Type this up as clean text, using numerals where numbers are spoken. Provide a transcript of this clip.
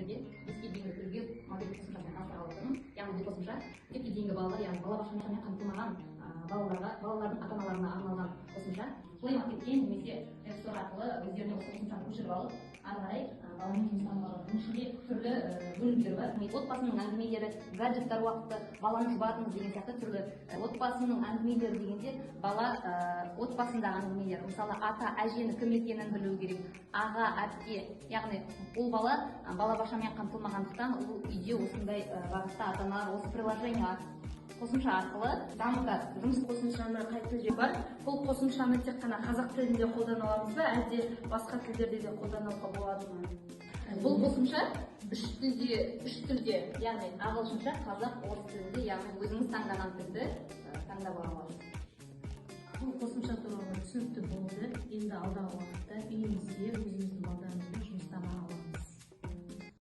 мектептерде беске дейінгі түрге мобильдік қосымшамен ауыстырғалы отырмын. Яғни бұл қосымша мектепке дейінгі балалар, яғни балабақшамен қамтылмаған балалардың ата-аналарына арналған қосымша. Плей маркеттен немесе App Store арқылы өздеріне осы қосымшаны көшіріп алып, ары қарай баламен жұмыстан алады. Бұның ішінде түрлі бөлімдер бар. Отбасының әңгімелері, гаджеттар уақыты, баланы жұбатыңыз деген сияқты түрлі отбасының әңгімелері дегенде бала отбасындағы әңгімелер. Мысалы, ата, әжені кім екенін білу керек, аға, әпке. Яғни ол бала балабақшамен қамтылмағандықтан ол үйде осындай бағытта ата-аналар осы приложение қосымша арқылы дамытады. Жұмыс қосымшаны қай тілде бар? Бұл қосымшаны тек қана қазақ тілінде қолдана аламыз ба, әлде басқа тілдерде де қолдануға болады ма? Бұл қосымша үш тілде, яғни ағылшынша, қазақ, орыс тілінде, яғни өзіңіз таңдаған тілді таңдап ала аласыз. Бұл қосымша туралы түсінікті болды. Енді алдағы уақытта үйімізде өзіміздің балдарымызбен жұмыстан аламыз.